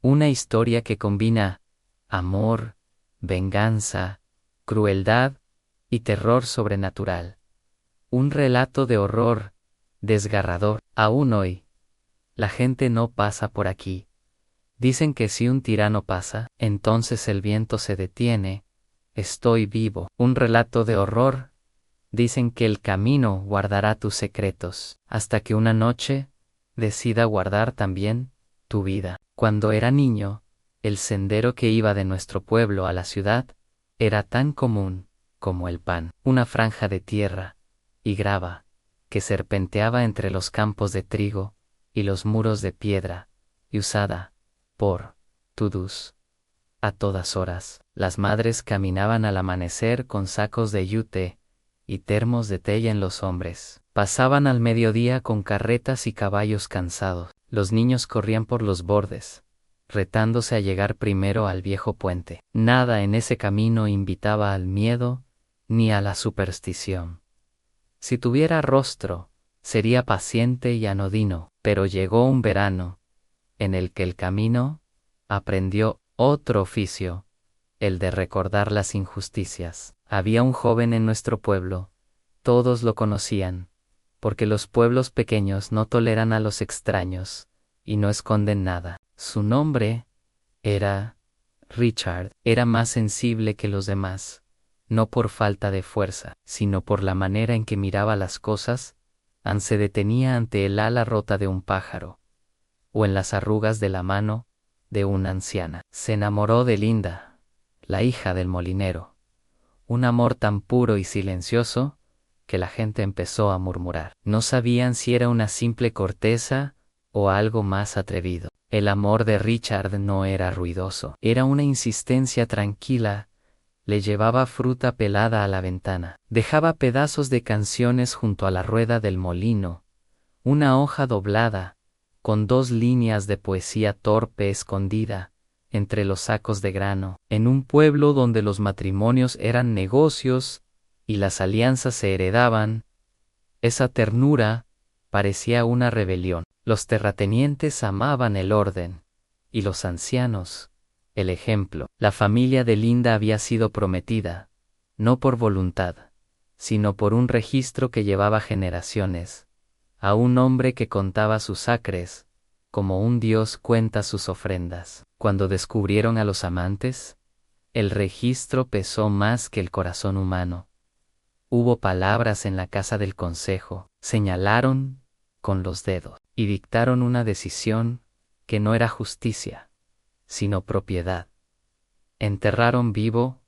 Una historia que combina amor, venganza, crueldad y terror sobrenatural. Un relato de horror, desgarrador. Aún hoy, la gente no pasa por aquí. Dicen que si un tirano pasa, entonces el viento se detiene. Estoy vivo. Un relato de horror. Dicen que el camino guardará tus secretos, hasta que una noche decida guardar también tu vida. Cuando era niño, el sendero que iba de nuestro pueblo a la ciudad era tan común como el pan. Una franja de tierra y grava que serpenteaba entre los campos de trigo y los muros de piedra, y usada por todos a todas horas. Las madres caminaban al amanecer con sacos de yute y termos de té en los hombres. Pasaban al mediodía con carretas y caballos cansados. Los niños corrían por los bordes, retándose a llegar primero al viejo puente. Nada en ese camino invitaba al miedo ni a la superstición. Si tuviera rostro, sería paciente y anodino, pero llegó un verano, en el que el camino aprendió otro oficio, el de recordar las injusticias. Había un joven en nuestro pueblo, todos lo conocían, porque los pueblos pequeños no toleran a los extraños, y no esconden nada. Su nombre era Richard. Era más sensible que los demás, no por falta de fuerza, sino por la manera en que miraba las cosas. Se detenía ante el ala rota de un pájaro, o en las arrugas de la mano de una anciana. Se enamoró de Linda, la hija del molinero. Un amor tan puro y silencioso que la gente empezó a murmurar. No sabían si era una simple corteza o algo más atrevido. El amor de Richard no era ruidoso, era una insistencia tranquila. Le llevaba fruta pelada a la ventana, dejaba pedazos de canciones junto a la rueda del molino, una hoja doblada, con 2 líneas de poesía torpe escondida entre los sacos de grano. En un pueblo donde los matrimonios eran negocios y las alianzas se heredaban, esa ternura parecía una rebelión. Los terratenientes amaban el orden, y los ancianos el ejemplo. La familia de Linda había sido prometida, no por voluntad, sino por un registro que llevaba generaciones, a un hombre que contaba sus acres, como un dios cuenta sus ofrendas. Cuando descubrieron a los amantes, el registro pesó más que el corazón humano. Hubo palabras en la casa del consejo, señalaron con los dedos, y dictaron una decisión que no era justicia, sino propiedad. Enterraron vivo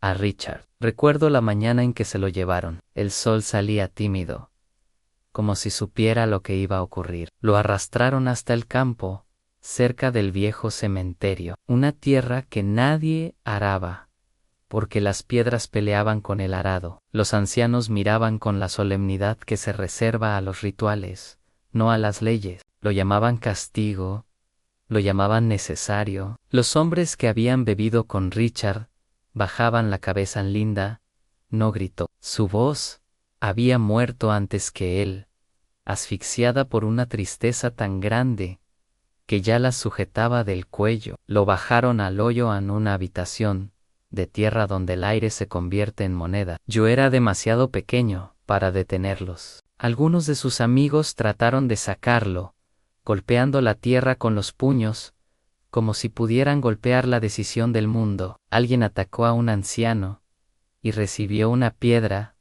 a Richard. Recuerdo la mañana en que se lo llevaron. El sol salía tímido, como si supiera lo que iba a ocurrir. Lo arrastraron hasta el campo, cerca del viejo cementerio, una tierra que nadie araba, porque las piedras peleaban con el arado. Los ancianos miraban con la solemnidad que se reserva a los rituales, no a las leyes. Lo llamaban castigo, lo llamaban necesario. Los hombres que habían bebido con Richard bajaban la cabeza. Linda no gritó. Su voz había muerto antes que él, asfixiada por una tristeza tan grande que ya la sujetaba del cuello. Lo bajaron al hoyo en una habitación de tierra donde el aire se convierte en moneda. Yo era demasiado pequeño para detenerlos. Algunos de sus amigos trataron de sacarlo, golpeando la tierra con los puños, como si pudieran golpear la decisión del mundo. Alguien atacó a un anciano y recibió una piedra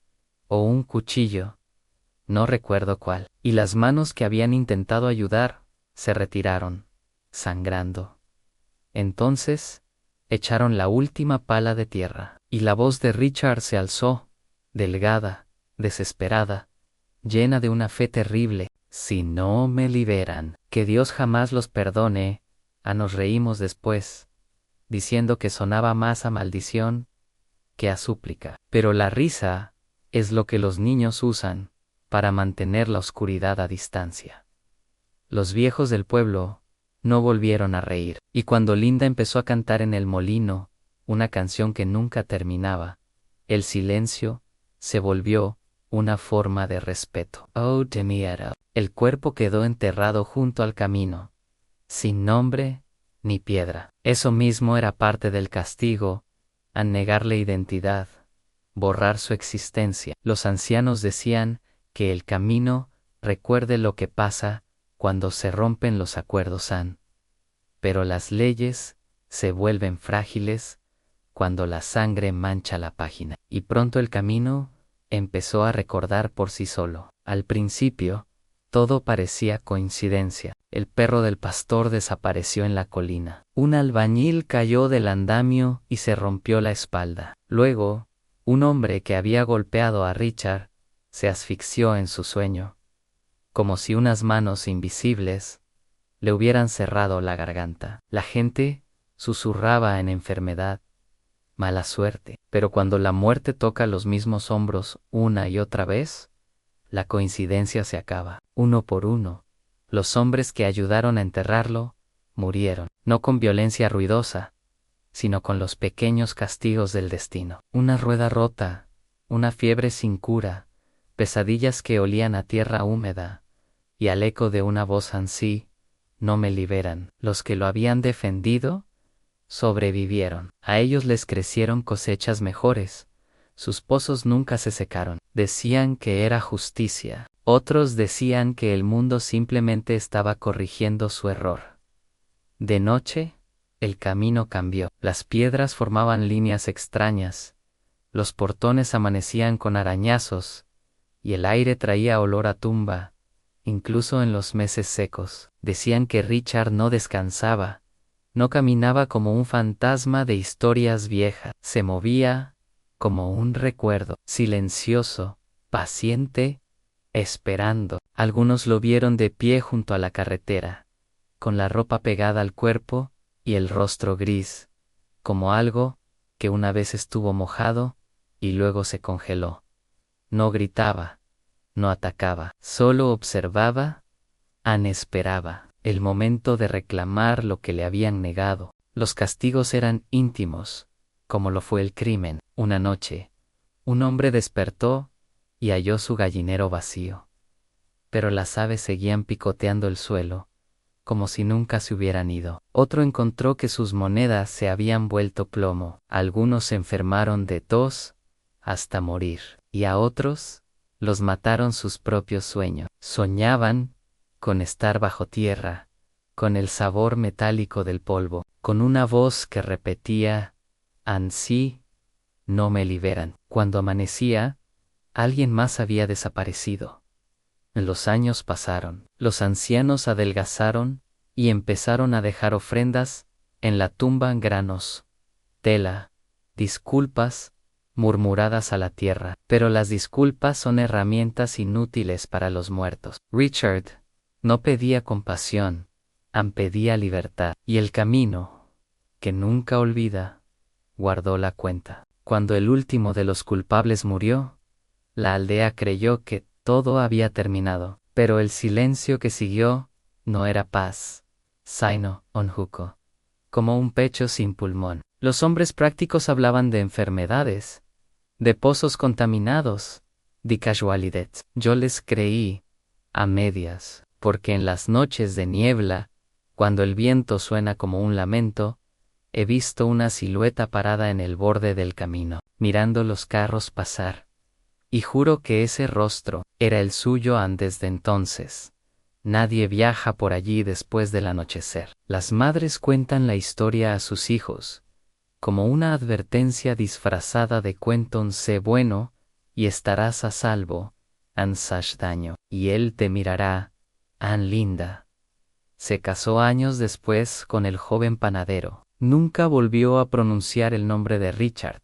o un cuchillo, no recuerdo cuál, y las manos que habían intentado ayudar se retiraron, sangrando. Entonces echaron la última pala de tierra, y la voz de Richard se alzó, delgada, desesperada, llena de una fe terrible. Si no me liberan, que Dios jamás los perdone. Nos reímos después, diciendo que sonaba más a maldición que a súplica. Pero la risa es lo que los niños usan para mantener la oscuridad a distancia. Los viejos del pueblo no volvieron a reír, y cuando Linda empezó a cantar en el molino una canción que nunca terminaba, el silencio se volvió una forma de respeto. Oh, temía. El cuerpo quedó enterrado junto al camino, sin nombre ni piedra. Eso mismo era parte del castigo, al negarle identidad, borrar su existencia. Los ancianos decían que el camino recuerde lo que pasa cuando se rompen los acuerdos pero las leyes se vuelven frágiles cuando la sangre mancha la página. Y pronto el camino empezó a recordar por sí solo. Al principio, todo parecía coincidencia. El perro del pastor desapareció en la colina. Un albañil cayó del andamio y se rompió la espalda. Luego, un hombre que había golpeado a Richard se asfixió en su sueño, como si unas manos invisibles le hubieran cerrado la garganta. La gente susurraba en enfermedad, mala suerte. Pero cuando la muerte toca los mismos hombros una y otra vez, la coincidencia se acaba. Uno por uno, los hombres que ayudaron a enterrarlo murieron, no con violencia ruidosa, sino con los pequeños castigos del destino. Una rueda rota, una fiebre sin cura, pesadillas que olían a tierra húmeda, y al eco de una voz ansí, no me liberan. Los que lo habían defendido sobrevivieron. A ellos les crecieron cosechas mejores. Sus pozos nunca se secaron. Decían que era justicia. Otros decían que el mundo simplemente estaba corrigiendo su error. De noche, el camino cambió. Las piedras formaban líneas extrañas. Los portones amanecían con arañazos, y el aire traía olor a tumba, incluso en los meses secos. Decían que Richard no descansaba, no caminaba como un fantasma de historias viejas, se movía como un recuerdo, silencioso, paciente, esperando. Algunos lo vieron de pie junto a la carretera, con la ropa pegada al cuerpo y el rostro gris, como algo que una vez estuvo mojado y luego se congeló. No gritaba, no atacaba, solo observaba, esperaba el momento de reclamar lo que le habían negado. Los castigos eran íntimos, como lo fue el crimen. Una noche, un hombre despertó y halló su gallinero vacío. Pero las aves seguían picoteando el suelo, como si nunca se hubieran ido. Otro encontró que sus monedas se habían vuelto plomo. Algunos se enfermaron de tos hasta morir, y a otros los mataron sus propios sueños. Soñaban con estar bajo tierra, con el sabor metálico del polvo, con una voz que repetía, ansí, no me liberan. Cuando amanecía, alguien más había desaparecido. Los años pasaron, los ancianos adelgazaron y empezaron a dejar ofrendas en la tumba, granos, tela, disculpas, murmuradas a la tierra. Pero las disculpas son herramientas inútiles para los muertos. Richard no pedía compasión, pedía libertad, y el camino, que nunca olvida, guardó la cuenta. Cuando el último de los culpables murió, la aldea creyó que todo había terminado, pero el silencio que siguió no era paz, sino onjuco, como un pecho sin pulmón. Los hombres prácticos hablaban de enfermedades, de pozos contaminados, de casualidades. Yo les creí a medias, porque en las noches de niebla, cuando el viento suena como un lamento, he visto una silueta parada en el borde del camino, mirando los carros pasar. Y juro que ese rostro era el suyo antes de entonces. Nadie viaja por allí después del anochecer. Las madres cuentan la historia a sus hijos, como una advertencia disfrazada de cuento. Sé bueno, y estarás a salvo, ansas daño, y él te mirará, linda. Se casó años después con el joven panadero. Nunca volvió a pronunciar el nombre de Richard,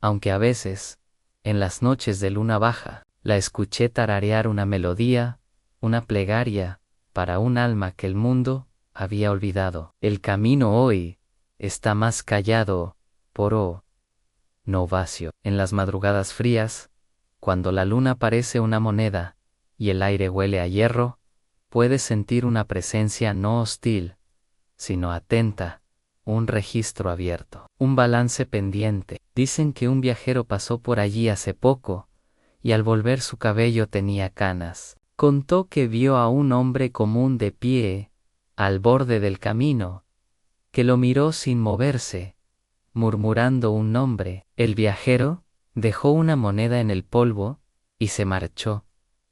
aunque a veces, en las noches de luna baja, la escuché tararear una melodía, una plegaria, para un alma que el mundo había olvidado. El camino hoy está más callado, poro, no vacío. En las madrugadas frías, cuando la luna parece una moneda, y el aire huele a hierro, puedes sentir una presencia no hostil, sino atenta, un registro abierto, un balance pendiente. Dicen que un viajero pasó por allí hace poco, y al volver su cabello tenía canas. Contó que vio a un hombre común de pie, al borde del camino, que lo miró sin moverse, murmurando un nombre. El viajero dejó una moneda en el polvo y se marchó,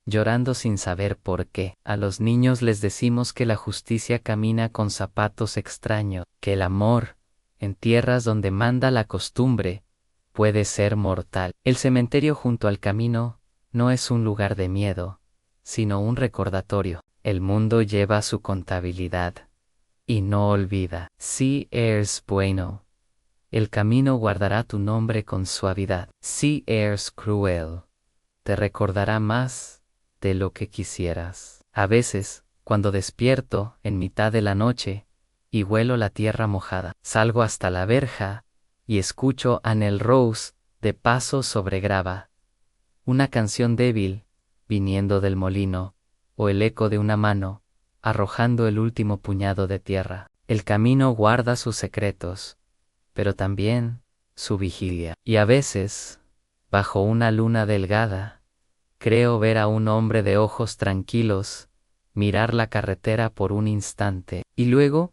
llorando sin saber por qué. A los niños les decimos que la justicia camina con zapatos extraños, que el amor, en tierras donde manda la costumbre, puede ser mortal. El cementerio junto al camino no es un lugar de miedo, sino un recordatorio. El mundo lleva su contabilidad y no olvida. Si eres bueno, el camino guardará tu nombre con suavidad. Si eres cruel, te recordará más de lo que quisieras. A veces, cuando despierto en mitad de la noche y huelo la tierra mojada, salgo hasta la verja y escucho a Nel Rose de paso sobre grava, una canción débil viniendo del molino, o el eco de una mano arrojando el último puñado de tierra. El camino guarda sus secretos, pero también su vigilia. Y a veces, bajo una luna delgada, creo ver a un hombre de ojos tranquilos mirar la carretera por un instante, y luego,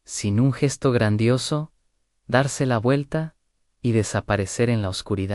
sin un gesto grandioso, darse la vuelta y desaparecer en la oscuridad.